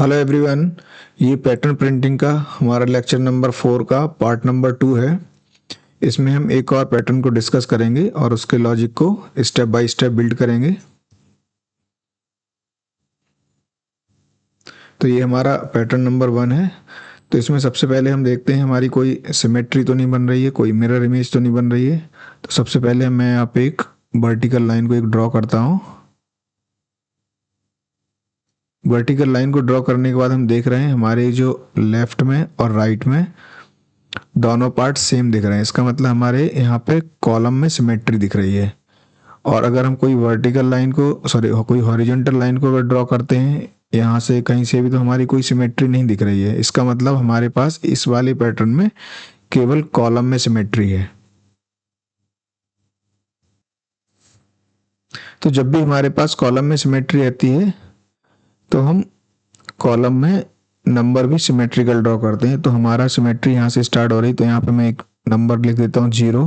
Hello everyone. ये pattern printing का हमारा लेक्चर नंबर 4 का पार्ट नंबर 2 है। इसमें हम एक और पैटर्न को डिस्कस करेंगे और उसके लॉजिक को स्टेप बाय स्टेप बिल्ड करेंगे। तो ये हमारा पैटर्न नंबर 1 है। तो इसमें सबसे पहले हम देखते हैं हमारी कोई सिमेट्री तो नहीं बन रही है, कोई मिरर इमेज तो नहीं बन रही है। तो सबसे पहले मैं यहाँ पे एक वर्टिकल लाइन को ड्रॉ करता हूँ। वर्टिकल लाइन को ड्रॉ करने के बाद हम देख रहे हैं हमारे जो लेफ्ट में और राइट में दोनों पार्ट सेम दिख रहे हैं। इसका मतलब हमारे यहाँ पे कॉलम में सिमेट्री दिख रही है। और अगर हम कोई वर्टिकल लाइन को कोई हॉरिजॉन्टल लाइन को अगर ड्रॉ करते हैं यहाँ से कहीं से भी, तो हमारी कोई सिमेट्री नहीं दिख रही है। इसका मतलब हमारे पास इस वाले पैटर्न में केवल कॉलम में सिमेट्री है। तो जब भी हमारे पास कॉलम में सिमेट्री रहती है तो हम कॉलम में नंबर भी सिमेट्रिकल ड्रॉ करते हैं। तो हमारा सिमेट्री यहाँ से स्टार्ट हो रही, तो यहाँ पे मैं एक नंबर लिख देता हूँ 0,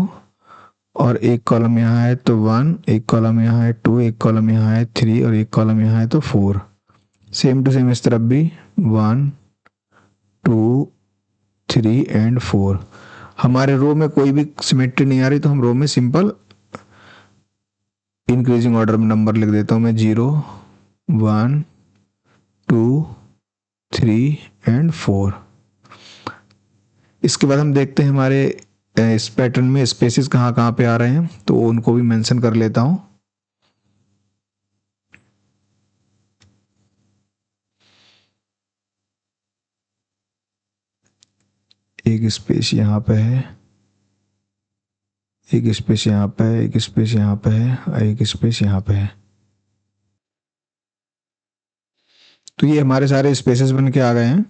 और एक कॉलम यहाँ है तो 1, एक कॉलम यहाँ है 2, एक कॉलम यहाँ है 3 और एक कॉलम यहाँ है तो 4। सेम टू सेम इस तरफ भी 1, 2, 3 एंड 4। हमारे रो में कोई भी सिमेट्री नहीं आ रही, तो हम रो में सिंपल इंक्रीजिंग ऑर्डर में नंबर लिख देता हूँ मैं 0, 1, 2, 3 एंड 4। इसके बाद हम देखते हैं हमारे इस पैटर्न में स्पेसेस कहाँ कहाँ पे आ रहे हैं, तो उनको भी मेंशन कर लेता हूँ। एक स्पेस यहाँ पे है, एक स्पेस यहाँ पे है, एक स्पेस यहाँ पे है और एक स्पेस यहाँ पे है। तो ये हमारे सारे स्पेसेस बन के आ गए हैं।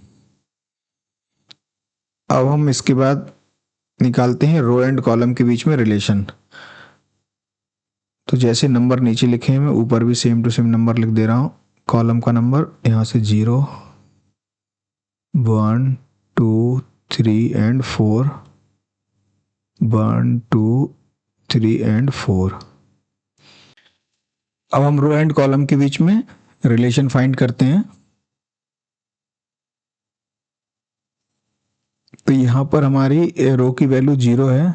अब हम इसके बाद निकालते हैं रो एंड कॉलम के बीच में रिलेशन। तो जैसे नंबर नीचे लिखे हैं मैं ऊपर भी सेम टू सेम नंबर लिख दे रहा हूँ। कॉलम का नंबर यहाँ से 0, 1, 2, 3 एंड 4, 1, 2, 3 एंड 4। अब हम रो एंड कॉलम के बीच में रिलेशन फाइंड करते हैं। तो यहाँ पर हमारी रो की वैल्यू 0 है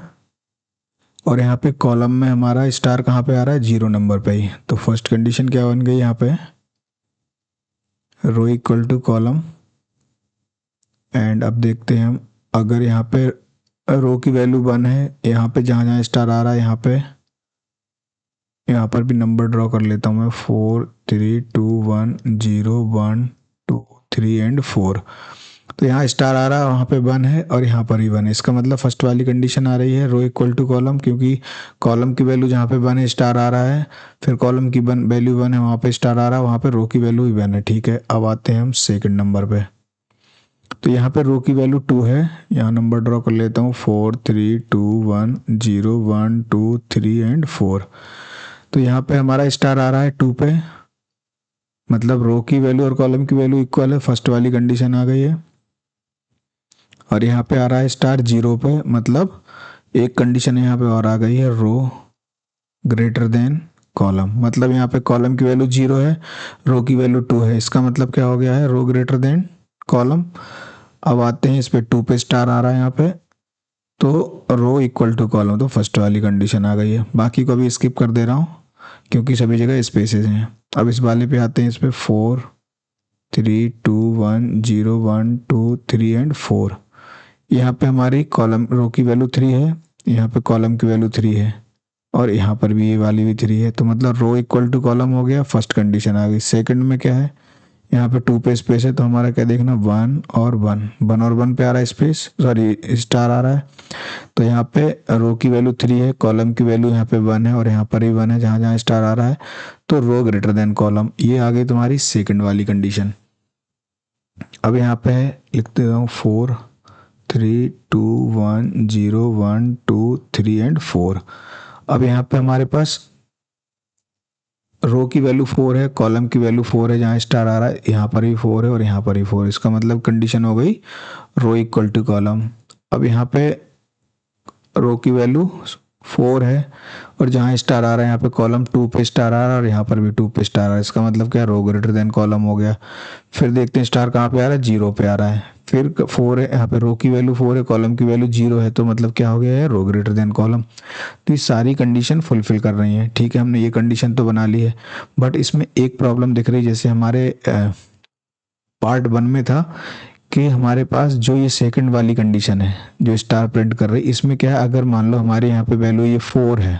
और यहाँ पे कॉलम में हमारा स्टार कहाँ पे आ रहा है, 0 नंबर पे ही। तो फर्स्ट कंडीशन क्या बन गई यहाँ पे, rho equal to column. And अब देखते हैं हम, अगर यहाँ पे रो की वैल्यू 1 है, यहाँ पे जहाँ जहाँ स्टार आ रहा है यहाँ पर भी नंबर ड्रॉ कर लेता हूँ मैं 4, 3, 2, 1, 0, 1, 2, 3 एंड 4। तो यहाँ स्टार आ रहा है, वहाँ पे 1 है और यहाँ पर भी 1 है। इसका मतलब फर्स्ट वाली कंडीशन आ रही है रो इक्वल टू कॉलम, क्योंकि कॉलम की वैल्यू जहाँ पे 1 है स्टार आ रहा है, फिर कॉलम की वैल्यू 1 है वहाँ पे स्टार आ रहा है, वहाँ पे रो की वैल्यू भी 1 है। ठीक है, अब आते हैं हम सेकंड नंबर पे। तो यहाँ पे रो की वैल्यू 2 है, यहाँ नंबर ड्रॉ कर लेता हूँ 4, 3, 2, 1, 0, 1, 2, 3 एंड 4। तो यहाँ पे हमारा स्टार आ रहा है 2 पे, मतलब रो की वैल्यू और कॉलम की वैल्यू इक्वल है, फर्स्ट वाली कंडीशन आ गई है। और यहाँ पे आ रहा है स्टार 0 पे, मतलब एक कंडीशन यहाँ पे और आ गई है, रो ग्रेटर देन कॉलम। मतलब यहाँ पे कॉलम की वैल्यू 0 है, रो की वैल्यू 2 है। इसका मतलब क्या हो गया है, रो ग्रेटर देन कॉलम। अब आते हैं इस पे 2 पे स्टार आ रहा है यहाँ पे, तो रो इक्वल टू कॉलम, तो फर्स्ट वाली कंडीशन आ गई है। बाकी को भी स्किप कर दे रहा हूँ क्योंकि सभी जगह स्पेसेस हैं। अब इस वाले पे आते हैं, इस पे 4, 3, 2, 1, 0, 1, 2, 3 एंड 4। यहाँ पे हमारी कॉलम रो की वैल्यू 3 है, यहाँ पे कॉलम की वैल्यू 3 है और यहाँ पर भी ये वाली भी 3 है। तो मतलब रो इक्वल टू कॉलम हो गया, फर्स्ट कंडीशन आ गई। सेकंड में क्या है, यहाँ पे 2 पे स्पेस है, तो हमारा क्या देखना, 1 और 1, 1 और 1 पे आ रहा है स्पेस, सॉरी स्टार आ रहा है। तो यहाँ पे रो की वैल्यू 3 है, कॉलम की वैल्यू यहाँ पे 1 है और यहाँ पर भी 1 है जहाँ जहाँ स्टार आ रहा है, तो रो ग्रेटर देन कॉलम। ये आ गई तुम्हारी सेकंड वाली कंडीशन। अब यहाँ पे लिख देता हूँ 4, 3, 2, 1, 0, 1, 2, 3 एंड 4। अब यहाँ पे हमारे पास रो की वैल्यू 4 है, कॉलम की वैल्यू 4 है, जहाँ स्टार आ रहा है यहाँ पर भी 4 है और यहाँ पर भी 4। इसका मतलब कंडीशन हो गई रो इक्वल टू कॉलम। अब यहाँ पे रो की वैल्यू 4 है, और जहाँ स्टार आ रहा है यहाँ पे कॉलम 2 पे स्टार आ रहा है और यहाँ पर भी 2 पे स्टार आ रहा है। इसका मतलब क्या, रो ग्रेटर देन कॉलम हो गया। फिर देखते हैं स्टार कहाँ पे आ रहा है, 0 पे आ रहा है। फिर 4 है, यहाँ पे रो की वैल्यू 4 है, कॉलम की वैल्यू 0 है, तो मतलब क्या हो गया है, रो ग्रेटर देन कॉलम। तो ये सारी कंडीशन फुलफिल कर रही हैं। ठीक है, हमने ये कंडीशन तो बना ली है, बट इसमें एक प्रॉब्लम दिख रही है। जैसे हमारे पार्ट 1 में था कि हमारे पास जो ये सेकंड वाली कंडीशन है जो स्टार प्रिंट कर रही है, इसमें क्या है, अगर मान लो हमारे यहाँ पे वैल्यू ये 4 है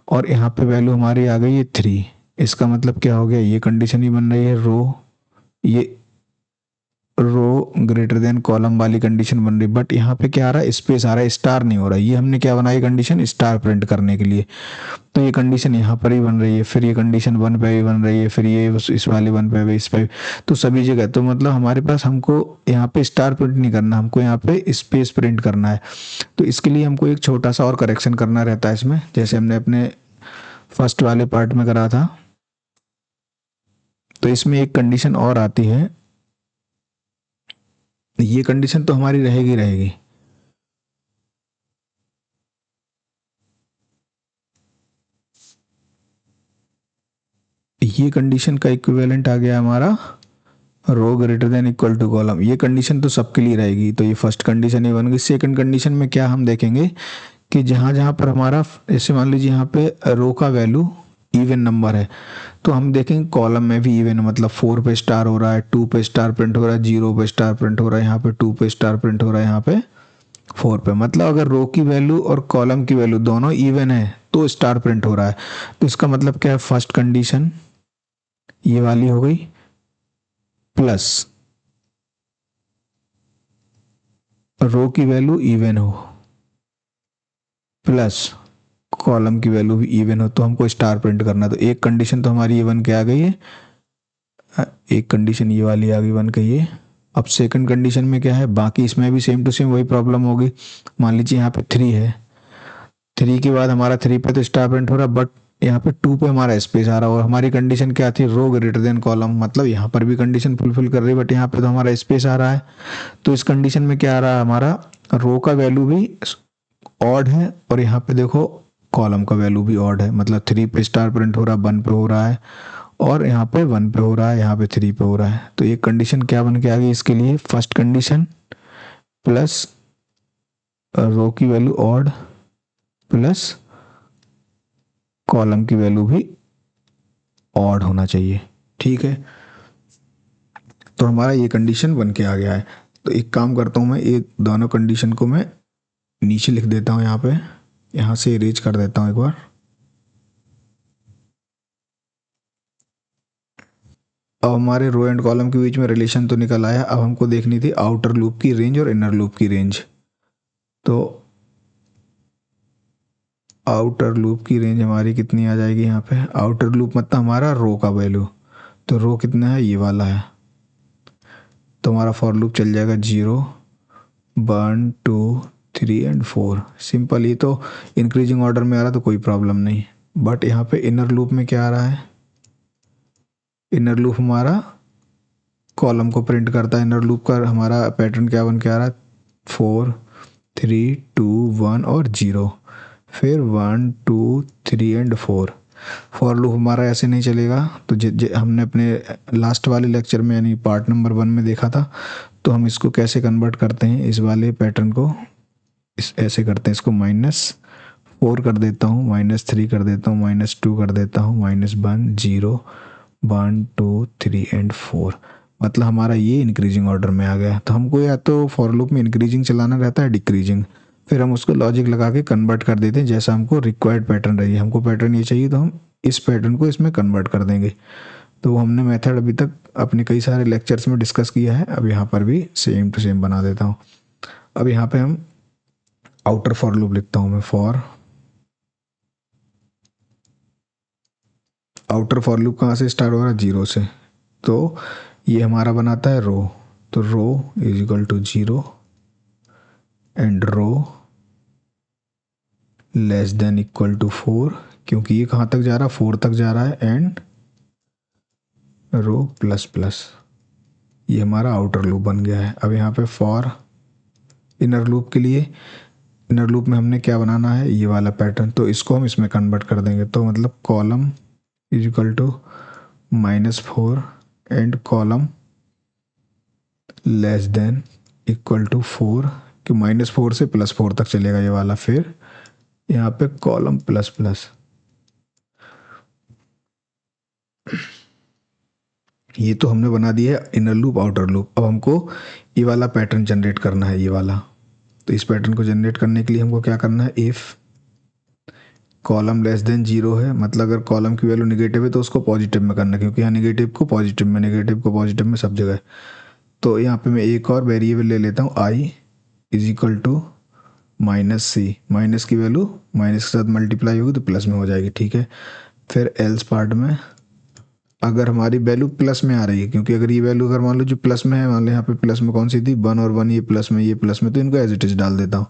और यहाँ पे वैल्यू हमारी आ गई है 3, इसका मतलब क्या हो गया, ये कंडीशन ही बन रही है, ये रो ग्रेटर देन कॉलम वाली कंडीशन बन रही। बट यहाँ पे क्या आ रहा है, स्पेस आ रहा है, स्टार नहीं हो रहा है। ये हमने क्या बनाई कंडीशन, स्टार प्रिंट करने के लिए। तो ये कंडीशन यहाँ पर ही बन रही है, फिर ये कंडीशन 1 पे भी बन रही है, फिर ये इस वाले 1 पे भी, इस पे भी, तो सभी जगह। तो मतलब हमारे पास, हमको यहाँ पे स्टार प्रिंट नहीं करना, हमको यहाँ पे स्पेस प्रिंट करना है। तो इसके लिए हमको एक छोटा सा और करेक्शन करना रहता है इसमें, जैसे हमने अपने फर्स्ट वाले पार्ट में करा था। तो इसमें एक कंडीशन और आती है, ये कंडीशन तो हमारी रहेगी रहेगी। ये कंडीशन का इक्विवेलेंट आ गया हमारा row greater than equal to column. ये कंडीशन तो सबके लिए रहेगी। तो ये फर्स्ट कंडीशन ही बन गई। सेकंड कंडीशन में क्या हम देखेंगे कि जहाँ जहाँ पर हमारा, जैसे मान लीजिए यहाँ पे रो का वैल्यू इवन नंबर है, तो हम देखेंगे कॉलम में भी इवन, मतलब 4 पे स्टार हो रहा है, 2 पे स्टार प्रिंट हो रहा है, 0 पे स्टार प्रिंट हो रहा है, यहाँ पे 2 पे स्टार प्रिंट हो रहा है, यहाँ पे 4 पे। मतलब अगर रो की वैल्यू और कॉलम की वैल्यू दोनों इवन है तो स्टार प्रिंट हो रहा है। तो इसका मतलब क्या है, फर्स्ट कंडीशन ये वाली हो गई, प्लस रो की वैल्यू इवन हो, प्लस कॉलम की वैल्यू भी इवन हो, तो हमको स्टार प्रिंट करना। तो एक कंडीशन तो हमारी ये बन के आ गई है, एक कंडीशन ये वाली आ गई बन के ये। अब सेकंड कंडीशन में क्या है, बाकी इसमें भी सेम टू सेम वही प्रॉब्लम होगी। मान लीजिए यहाँ पे 3 है, 3 के बाद हमारा 3 पे तो स्टार प्रिंट हो रहा, बट यहाँ पे 2 पे हमारा स्पेस आ रहा, और हमारी कंडीशन क्या थी, रो ग्रेटर देन कॉलम। मतलब यहाँ पर भी कंडीशन फुलफिल कर रही है, बट यहाँ पे तो हमारा स्पेस आ रहा है। तो इस कंडीशन में क्या आ रहा है, हमारा रो का वैल्यू भी ऑड है, और यहाँ पे देखो कॉलम का वैल्यू भी ऑड है। मतलब 3 पे स्टार प्रिंट हो रहा, 1 पे हो रहा है, और यहाँ पे 1 पे हो रहा है, यहाँ पे 3 पे हो रहा है। तो एक कंडीशन क्या बन के आ गई इसके लिए, फर्स्ट कंडीशन प्लस रो की वैल्यू ऑड, प्लस कॉलम की वैल्यू भी ऑड होना चाहिए। ठीक है, तो हमारा ये कंडीशन बन के आ गया है। तो एक काम करता हूँ मैं, ये दोनों कंडीशन को मैं नीचे लिख देता हूँ यहाँ पे, यहाँ से इरेज कर देता हूँ एक बार। अब हमारे रो एंड कॉलम के बीच में रिलेशन तो निकल आया। अब हमको देखनी थी आउटर लूप की रेंज और इनर लूप की रेंज। तो आउटर लूप की रेंज हमारी कितनी आ जाएगी, यहाँ पे आउटर लूप मतलब हमारा रो का वैल्यू, तो रो कितना है, ये वाला है। तो हमारा फॉर लूप चल जाएगा 0, 1, 2, 3 एंड 4। सिंपल, ये तो इंक्रीजिंग ऑर्डर में आ रहा तो कोई प्रॉब्लम नहीं। बट यहाँ पे इनर लूप में क्या आ रहा है, इनर लूप हमारा कॉलम को प्रिंट करता है। इनर लूप का हमारा पैटर्न क्या बन के आ रहा है, 4, 3, 2, 1 और 0, फिर 1, 2, 3 एंड 4। फॉर लूप हमारा ऐसे नहीं चलेगा। तो हमने अपने लास्ट वाले लेक्चर में यानी पार्ट नंबर 1 में देखा था। तो हम इसको कैसे कन्वर्ट करते हैं, इस वाले पैटर्न को इस ऐसे करते हैं, इसको -4 कर देता हूँ, -3 कर देता हूँ, -2 कर देता हूँ, -1, 0, 1, 2, 3 एंड 4। मतलब हमारा ये इंक्रीजिंग ऑर्डर में आ गया। तो हमको या तो फॉर लूप में इंक्रीजिंग चलाना रहता है, डिक्रीजिंग, फिर हम उसको लॉजिक लगा के कन्वर्ट कर देते हैं जैसा हमको रिक्वायर्ड पैटर्न रही। हमको पैटर्न ये चाहिए तो हम इस पैटर्न को इसमें कन्वर्ट कर देंगे। तो वो हमने मेथड अभी तक अपने कई सारे लेक्चर्स में डिस्कस किया है। अब यहाँ पर भी सेम टू सेम बना देता हूँ। अब यहाँ पे हम आउटर फॉर लूप लिखता हूँ मैं, आउटर फॉर लूप कहाँ से स्टार्ट हो रहा है, 0 से। तो ये हमारा बनाता है रो, तो row is equal to 0 and row less than equal to 4, क्योंकि ये कहाँ तक जा रहा है, 4 तक जा रहा है, एंड रो प्लस प्लस। ये हमारा आउटर लूप बन गया है। अब यहाँ पे फॉर इनर लूप के लिए इनर लूप में हमने क्या बनाना है, ये वाला पैटर्न, तो इसको हम इसमें कन्वर्ट कर देंगे। तो मतलब column is equal to -4 and column less than equal to 4, कि -4 से +4 तक चलेगा ये वाला। फिर यहाँ पे कॉलम प्लस प्लस, ये तो हमने बना दिया है इनर लूप आउटर लूप। अब हमको ये वाला पैटर्न जनरेट करना है, ये वाला। तो इस पैटर्न को जनरेट करने के लिए हमको क्या करना है, इफ़ कॉलम लेस देन 0 है, मतलब अगर कॉलम की वैल्यू निगेटिव है तो उसको पॉजिटिव में करना है, क्योंकि यहाँ निगेटिव को पॉजिटिव में, नेगेटिव को पॉजिटिव में, सब जगह। तो यहाँ पे मैं एक और वेरिएबल ले लेता हूँ, I is equal to -c, minus की वैल्यू माइनस के साथ मल्टीप्लाई होगी तो प्लस में हो जाएगी, ठीक है। फिर एल्स पार्ट में अगर हमारी वैल्यू प्लस में आ रही है, क्योंकि अगर ये वैल्यू अगर मान लो जो प्लस में है, मान लो यहाँ पे प्लस में कौन सी थी, 1 और 1, ये प्लस में, ये प्लस में, तो इनको एज इट इज डाल देता हूँ।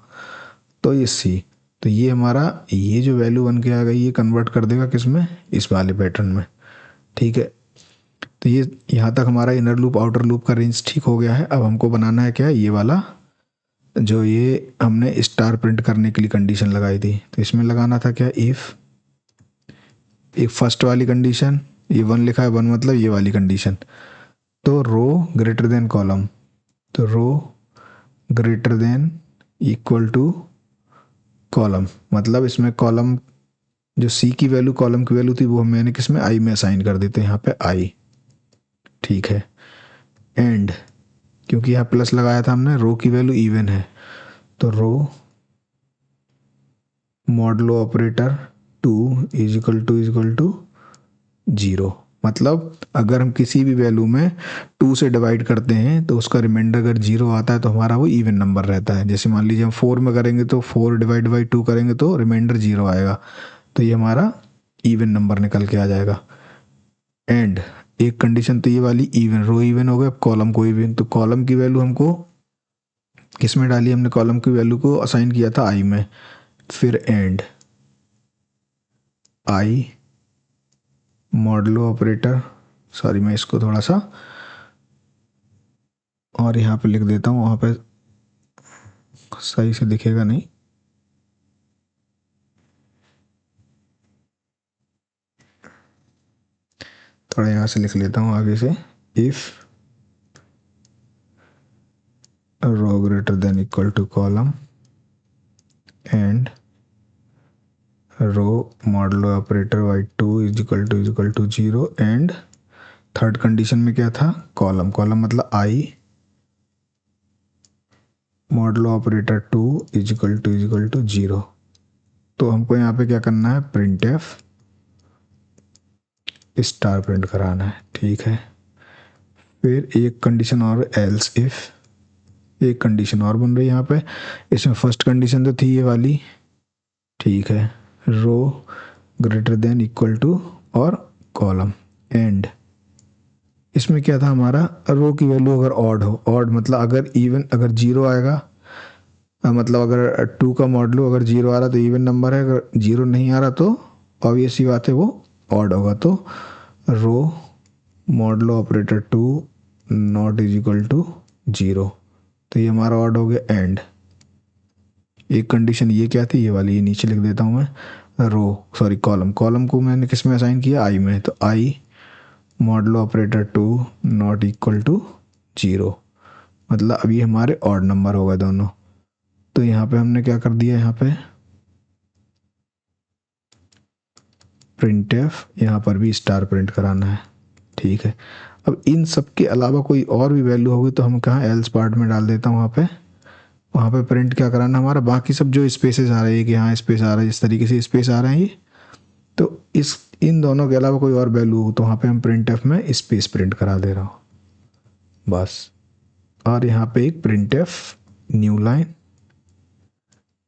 तो ये सी, तो ये हमारा ये जो वैल्यू बन के आ गई, ये कन्वर्ट कर देगा किस में, इस वाले पैटर्न में, ठीक है। तो ये यहाँ तक हमारा इनर लूप आउटर लूप का रेंज ठीक हो गया है। अब हमको बनाना है क्या, ये वाला जो ये हमने स्टार प्रिंट करने के लिए कंडीशन लगाई थी, तो इसमें लगाना था क्या, इफ़ एक फर्स्ट वाली कंडीशन, ये 1 लिखा है, 1 मतलब ये वाली कंडीशन, तो रो ग्रेटर देन कॉलम, तो row greater than equal to column, मतलब इसमें कॉलम जो सी की वैल्यू कॉलम की वैल्यू थी वो मैंने किस में, आई में असाइन कर दी, तो यहाँ पे आई, ठीक है। एंड क्योंकि यहाँ प्लस लगाया था हमने, रो की वैल्यू इवन है, तो row modulo operator 2 is equal to 0, मतलब अगर हम किसी भी वैल्यू में 2 से डिवाइड करते हैं तो उसका रिमाइंडर अगर 0 आता है तो हमारा वो इवन नंबर रहता है। जैसे मान लीजिए हम 4 में करेंगे तो 4 डिवाइड बाई 2 करेंगे तो रिमाइंडर 0 आएगा, तो ये हमारा इवन नंबर निकल के आ जाएगा। एंड एक कंडीशन तो ये वाली इवन, रो इवन हो गया, कॉलम को इवन, तो कॉलम की वैल्यू हमको किस में डाली, हमने कॉलम की वैल्यू को असाइन किया था आई में। फिर and I modulo operator, sorry मैं इसको थोड़ा सा और यहाँ पे लिख देता हूँ, वहाँ पे सही से दिखेगा नहीं, थोड़ा यहाँ से लिख लेता हूँ आगे से, if row greater than equal to column and row modulo operator Y 2 is equal to 0 and third condition में क्या था, कॉलम, कॉलम मतलब I modulo operator 2 is equal to 0। तो हमको यहाँ पे क्या करना है, प्रिंट एफ स्टार प्रिंट कराना है, ठीक है। फिर एक कंडीशन और, एल्स इफ, एक कंडीशन और बन रही है यहाँ पे। इसमें फर्स्ट कंडीशन तो थी ये वाली, ठीक है, रो ग्रेटर देन इक्वल टू और कॉलम, एंड इसमें क्या था हमारा, रो की वैल्यू अगर ऑड हो, ऑड मतलब अगर इवन, अगर 0 आएगा, मतलब अगर 2 का मॉडलो अगर 0 आ रहा तो इवन नंबर है, अगर 0 नहीं आ रहा तो ऑब्वियस ही बात है वो ऑड होगा। तो row modulo operator 2 not is equal to 0, तो ये हमारा ऑड हो गया। एंड एक कंडीशन ये क्या थी, ये वाली, ये नीचे लिख देता हूँ मैं, रो सॉरी कॉलम, कॉलम को मैंने किस में असाइन किया, आई में, तो I modulo operator 2 not equal to 0, मतलब अभी हमारे ऑड नंबर हो गए दोनों। तो यहाँ पे हमने क्या कर दिया, यहाँ पे प्रिंट एफ, यहाँ पर भी स्टार प्रिंट कराना है, ठीक है। अब इन सब के अलावा कोई और भी वैल्यू होगी तो हम कहाँ एल्स पार्ट में डाल देता हूँ, वहाँ पे प्रिंट क्या कराना हमारा, बाकी सब जो स्पेसेस आ रहे हैं कि यहाँ स्पेस आ रहा है, इस तरीके से स्पेस आ रहे हैं ये, तो इस इन दोनों के अलावा कोई और वैल्यू हो तो वहाँ पे हम प्रिंट एफ में स्पेस प्रिंट करा दे रहा हूँ बस। और यहाँ पे एक प्रिंट एफ न्यू लाइन,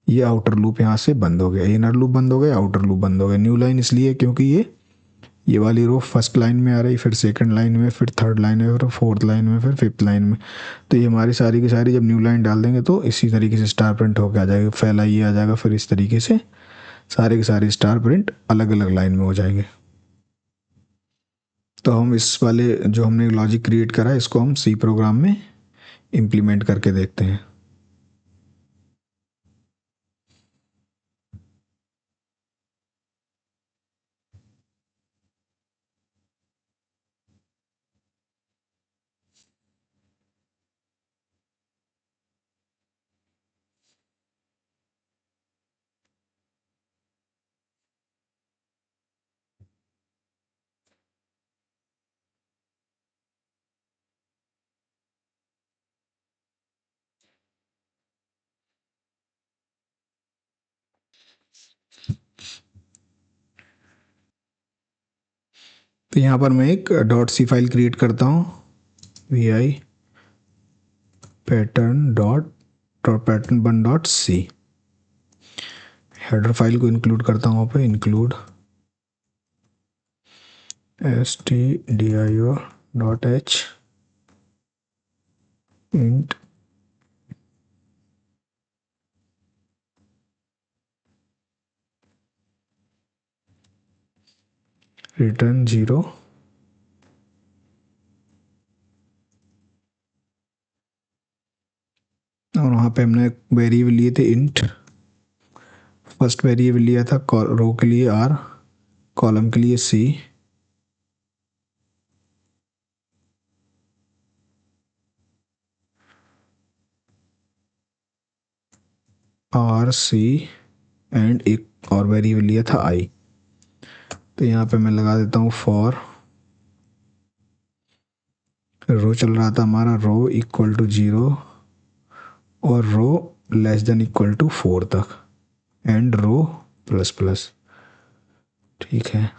ये आउटर लूप यहाँ से बंद हो गया, इनर लूप बंद हो गया, आउटर लूप बंद हो गया। न्यू लाइन इसलिए क्योंकि ये वाली रो फर्स्ट लाइन में आ रही, फिर सेकंड लाइन में, फिर थर्ड लाइन में, फिर फोर्थ लाइन में, फिर फिफ्थ लाइन में, तो ये हमारी सारी की सारी जब न्यू लाइन डाल देंगे तो इसी तरीके से स्टार प्रिंट होकर आ जाएगा, फैला ये आ जाएगा, फिर इस तरीके से सारे के सारे स्टार प्रिंट अलग अलग लाइन में हो जाएंगे। तो हम इस वाले जो हमने लॉजिक क्रिएट करा है इसको हम सी प्रोग्राम में इम्प्लीमेंट करके देखते हैं। तो यहाँ पर मैं एक डॉट सी फाइल क्रिएट करता हूँ, vi pattern dot pattern one dot c. Header file को इंक्लूड करता हूँ वहाँ पे, include stdio dot h int return 0 और वहाँ पे हमने वेरिएबल लिए थे इंट। फर्स्ट वेरिएबल लिया था रो के लिए r, कॉलम के लिए c, r c एंड एक और वेरिएबल लिया था i। तो यहाँ पे मैं लगा देता हूँ फॉर रो चल रहा था हमारा, रो इक्वल टू 0 और रो लेस देन इक्वल टू 4 तक, एंड रो प्लस प्लस। ठीक है,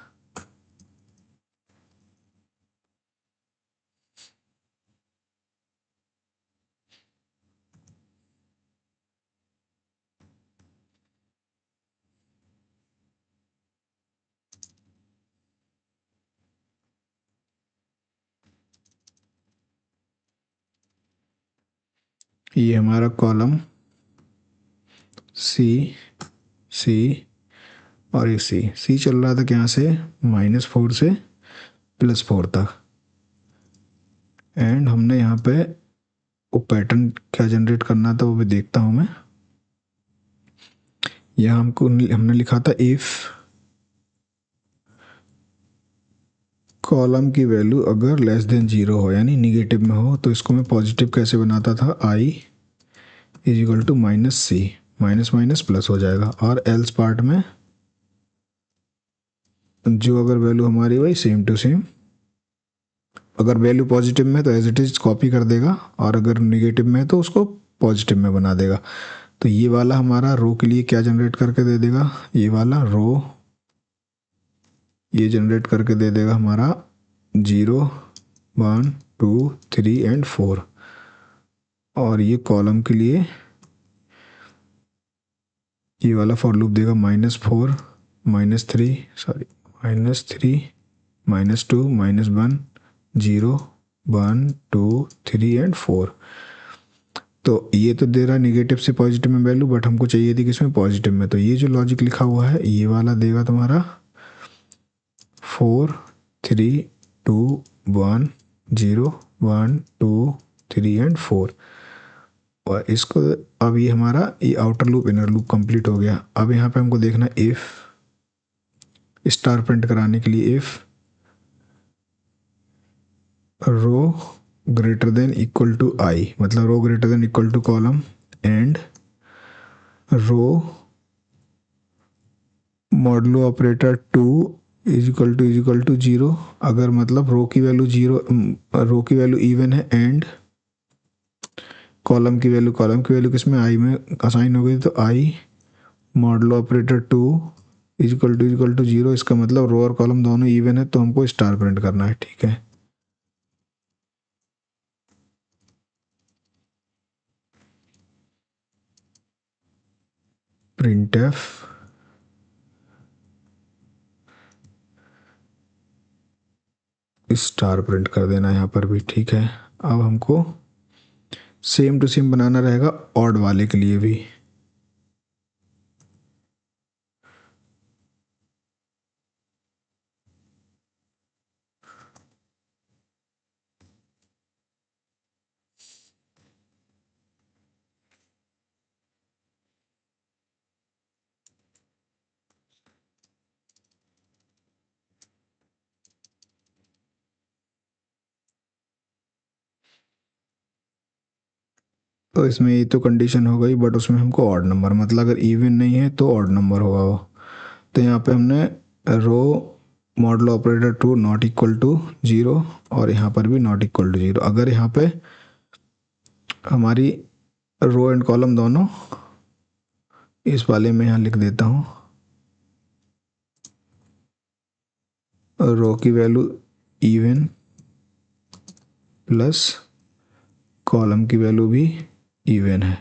ये हमारा कॉलम सी सी और ये सी चल रहा था यहाँ से -4 से +4 तक, एंड हमने यहाँ पे वो पैटर्न क्या जनरेट करना था वो भी देखता हूँ मैं। यहाँ हमने लिखा था इफ कॉलम की वैल्यू अगर लेस देन 0 हो यानी निगेटिव में हो, तो इसको मैं पॉजिटिव कैसे बनाता था, i is equal to -c, minus minus plus हो जाएगा, और एल्स पार्ट में जो अगर वैल्यू हमारी वही सेम टू सेम, अगर वैल्यू पॉजिटिव में तो एज इट इज कॉपी कर देगा, और अगर निगेटिव में तो उसको पॉजिटिव में बना देगा। तो ये वाला हमारा रो के लिए क्या जनरेट करके दे देगा, ये वाला रो ये जनरेट करके दे देगा हमारा 0 1 2 3 एंड 4, और ये कॉलम के लिए ये वाला फॉर लूप देगा -4 -3 सॉरी -3 -2 -1 0 1 2 3 एंड 4। तो ये तो दे रहा है निगेटिव से पॉजिटिव में वैल्यू, बट हमको चाहिए थी किसमें, पॉजिटिव में। तो ये जो लॉजिक लिखा हुआ है ये वाला देगा तुम्हारा 4 3 2 1 0 1 2 3 एंड 4। और इसको अब ये हमारा ये outer loop inner loop complete हो गया। अब यहाँ पे हमको देखना इफ स्टार प्रिंट कराने के लिए if row greater than equal to I, मतलब row greater than equal to column, and row modulo operator 2 is equal to 0, अगर मतलब रो की वैल्यू 0, रो की वैल्यू इवन है, एंड कॉलम की वैल्यू किसमें आई में असाइन हो गई, तो I modulo operator 2 is equal to 0। इसका मतलब रो और कॉलम दोनों इवन है, तो हमको स्टार प्रिंट करना है। ठीक है, प्रिंट एफ स्टार प्रिंट कर देना यहाँ पर भी। ठीक है, अब हमको सेम टू सेम बनाना रहेगा ऑड वाले के लिए भी। तो इसमें ये तो कंडीशन हो गई, बट उसमें हमको ऑड नंबर, मतलब अगर इवन नहीं है तो ऑड नंबर होगा वो। तो यहाँ पे हमने row model operator 2 not equal to 0, और यहाँ पर भी नॉट इक्वल टू 0। अगर यहाँ पे हमारी रो एंड कॉलम दोनों, इस वाले में यहाँ लिख देता हूँ रो की वैल्यू इवन प्लस कॉलम की वैल्यू भी इवन है,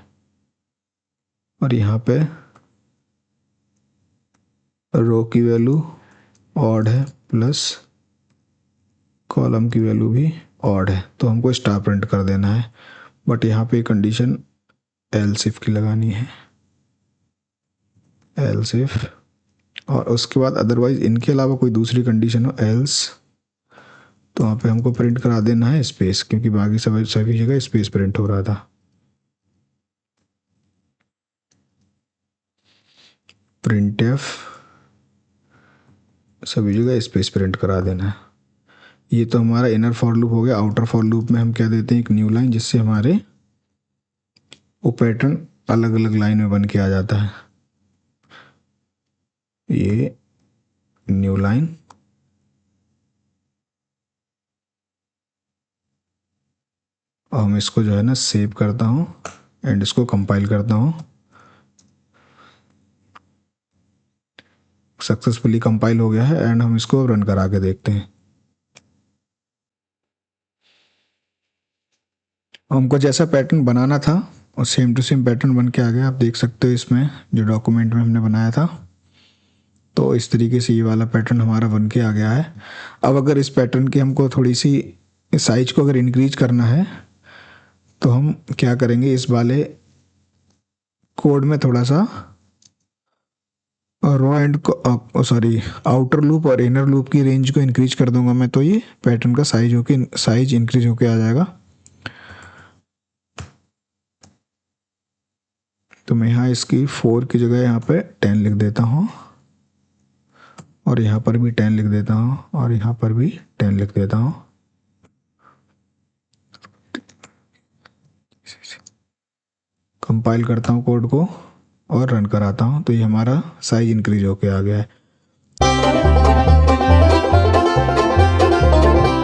और यहाँ पे रो की वैल्यू ऑड है प्लस कॉलम की वैल्यू भी ऑड है। तो हमको स्टार प्रिंट कर देना है, बट यहाँ पे कंडीशन एल्स इफ की लगानी है, एल्स इफ, और उसके बाद अदरवाइज इनके अलावा कोई दूसरी कंडीशन हो एल्स, तो वहाँ पे हमको प्रिंट करा देना है स्पेस, क्योंकि बाकी सभी जगह स्पेस प्रिंट हो रहा था। प्रिंट एफ सभी जगह स्पेस प्रिंट करा देना है। ये तो हमारा इनर फॉर लूप हो गया। आउटर फॉर लूप में हम क्या देते हैं, एक न्यू लाइन, जिससे हमारे वो पैटर्न अलग अलग लाइन में बन के आ जाता है। ये न्यू लाइन, और हम इसको जो है ना सेव करता हूँ एंड इसको कंपाइल करता हूँ। सक्सेसफुली कंपाइल हो गया है एंड हम इसको रन करा के देखते हैं। हमको जैसा पैटर्न बनाना था और सेम टू सेम पैटर्न बन के आ गया। आप देख सकते हो इसमें जो डॉक्यूमेंट में हमने बनाया था, तो इस तरीके से ये वाला पैटर्न हमारा बन के आ गया है। अब अगर इस पैटर्न की हमको थोड़ी सी साइज को अगर इंक्रीज करना है, तो हम क्या करेंगे, इस वाले कोड में थोड़ा सा रो एंड को सॉरी आउटर लूप और इनर लूप की रेंज को इंक्रीज कर दूंगा मैं, तो ये पैटर्न का साइज इंक्रीज होके आ जाएगा। तो मैं यहाँ इसकी 4 की जगह यहाँ पे 10 लिख देता हूँ, और यहाँ पर भी 10 लिख देता हूँ, और यहाँ पर भी 10 लिख देता हूँ। कंपाइल करता हूँ कोड को और रन कराता हूँ, तो ये हमारा साइज इंक्रीज होके आ गया है।